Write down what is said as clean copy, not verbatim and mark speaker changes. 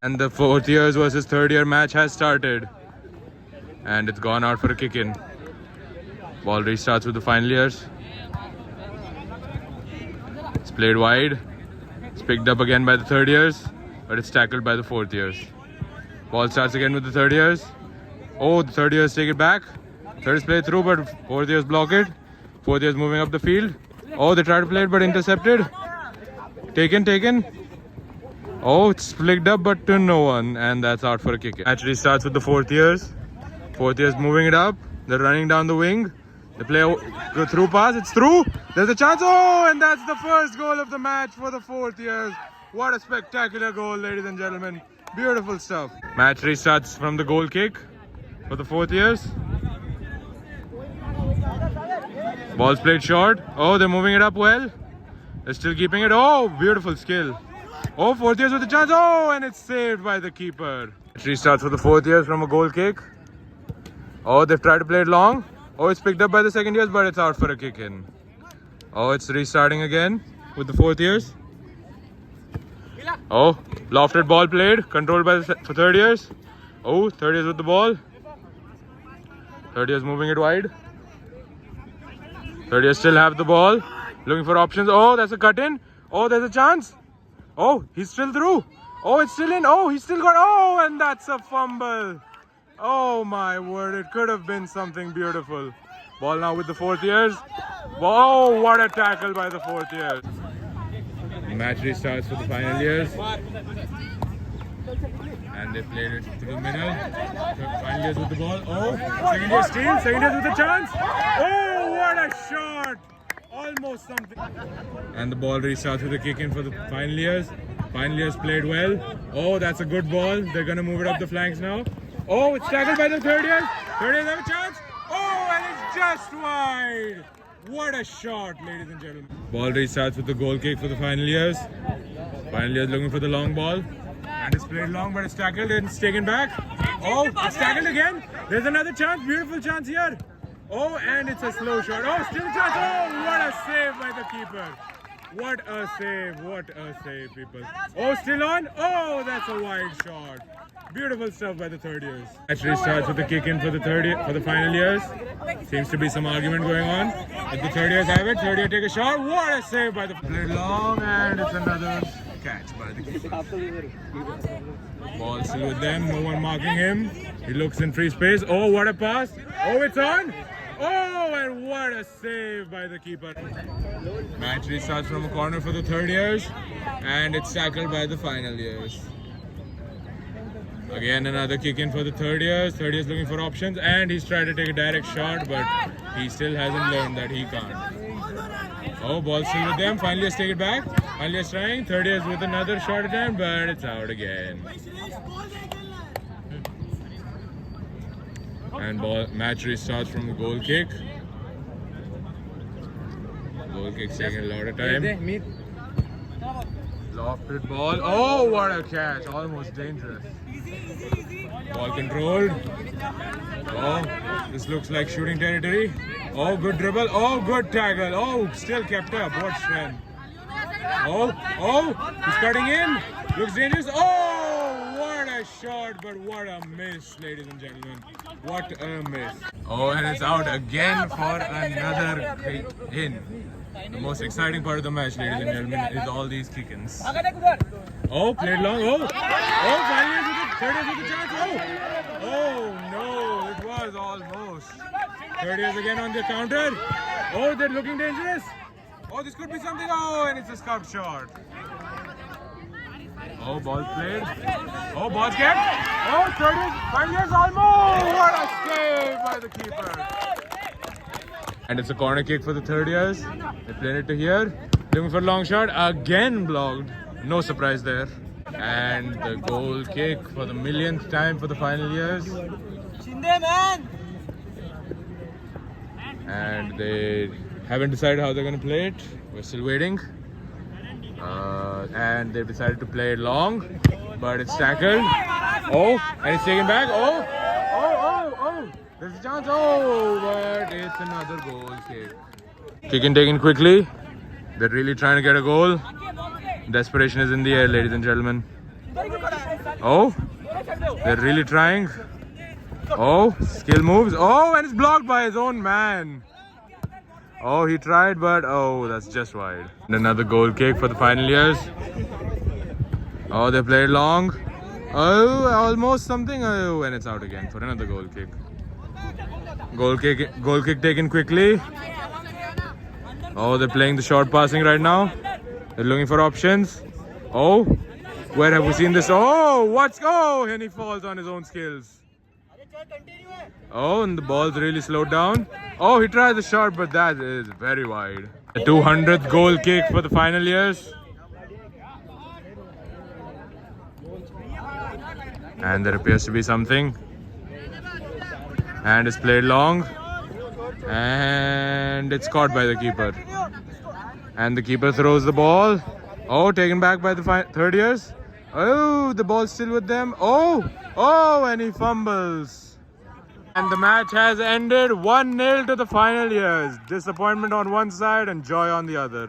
Speaker 1: And the fourth years versus third year match has started. And it's gone out for a kick in. Ball restarts with the final years. It's played wide. It's picked up again by the third years, but it's tackled by the fourth years. Ball starts again with the third years. Oh, the third years take it back. Third is played through, but fourth years block it. Fourth years moving up the field. Oh, they try to play it, but intercepted. Taken. Oh, it's flicked up, but to no one, and that's out for a kick. Actually starts with the fourth years. Fourth years moving it up. They're running down the wing. They play a through pass. It's through. There's a chance. Oh, and that's the first goal of the match for the fourth years. What a spectacular goal, ladies and gentlemen. Beautiful stuff. Match restarts from the goal kick for the fourth years. Ball's played short. Oh, they're moving it up well. They're still keeping it. Oh, beautiful skill. Oh, fourth years with a chance. Oh, and it's saved by the keeper. It restarts for the fourth years from a goal kick. Oh, they've tried to play it long. Oh, it's picked up by the second years, but it's out for a kick in. Oh, it's restarting again with the fourth years. Oh, lofted ball played, controlled by the third years. Oh, third years with the ball. Third years moving it wide. Third years still have the ball. Looking for options. Oh, that's a cut in. Oh, there's a chance. Oh, he's still through. Oh, it's still in. Oh, he's still got. Oh, and that's a fumble. Oh my word, it could have been something beautiful. Ball now with the fourth years. Oh, what a tackle by the fourth years. The match restarts for the final years. And they played it through the middle. Final years with the ball. Oh, second year steal. Second years with a chance. Oh, what a shot. Almost something. And the ball restarts with a kick in for the final years. Final years played well. Oh, that's a good ball. They're going to move it up the flanks now. Oh, it's tackled by the third years. Third years have a chance. Oh, and it's just wide. What a shot, ladies and gentlemen. Ball restarts with the goal kick for the final years. Final years looking for the long ball. And it's played long, but it's tackled and it's taken back. Oh, it's tackled again. There's another chance. Beautiful chance here. Oh, and it's a slow shot. Oh, still a chance. Oh, what a save by the keeper. What a save, people. Oh, still on. Oh, that's a wide shot. Beautiful stuff by the third years. Actually starts with the kick in for the final years. Seems to be some argument going on. But the third years have it. Third year take a shot. What a save by the played long, and it's another catch by the keeper. Ball still with them. No one marking him. He looks in free space. Oh, what a pass. Oh, it's on. Oh, and what a save by the keeper. Match restarts from a corner for the third years, and it's tackled by the final years. Again, another kick in for the third years. Third years looking for options, and he's trying to take a direct shot, but he still hasn't learned that he can't. Oh, ball still with them. Final years take it back. Final years trying. Third years with another shot attempt, but it's out again. And match restarts from the goal kick. Goal kick's taking a lot of time. Lofted ball. Oh, what a catch. Almost dangerous. Ball controlled. Oh, this looks like shooting territory. Oh, good dribble. Oh, good tackle. Oh, still kept up. What strength. Oh, he's cutting in. Looks dangerous. Oh, what a shot, but what a miss, ladies and gentlemen. What a miss. Oh, and it's out again for another kick in. The most exciting part of the match, ladies and gentlemen, is all these kick-ins. Oh, played long. Oh, final years with it. Third years with the chance. Oh, no, it was almost. Third years again on the counter. Oh, they're looking dangerous. Oh, this could be something. Oh, and it's a scuff shot. Oh, ball played. Oh, ball kept. Oh, third years, final years almost. What a save by the keeper. And it's a corner kick for the third years. They played it to here. Looking for a long shot. Again blocked. No surprise there. And the goal kick for the millionth time for the final years. And they haven't decided how they're going to play it. We're still waiting. And they've decided to play it long. But it's tackled. Oh, and it's taken back. Oh. There's a chance. Oh, but it's another goal kick. Kick in taken quickly. They're really trying to get a goal. Desperation is in the air, ladies and gentlemen. Oh, they're really trying. Oh, skill moves. Oh, and it's blocked by his own man. Oh, he tried, but oh, that's just wide. And another goal kick for the final years. Oh, they played long. Oh, almost something. Oh, and it's out again for another goal kick. Goal kick taken quickly. Oh, they're playing the short passing right now. They're looking for options. Oh, where have we seen this? Oh, and he falls on his own skills. Oh, and the ball's really slowed down. Oh, he tried the shot, but that is very wide. The 200th goal kick for the final years. And there appears to be something. And it's played long. And it's caught by the keeper. And the keeper throws the ball. Oh, taken back by the third years. Oh, the ball's still with them. Oh, and he fumbles. And the match has ended 1-0 to the final years. Disappointment on one side and joy on the other.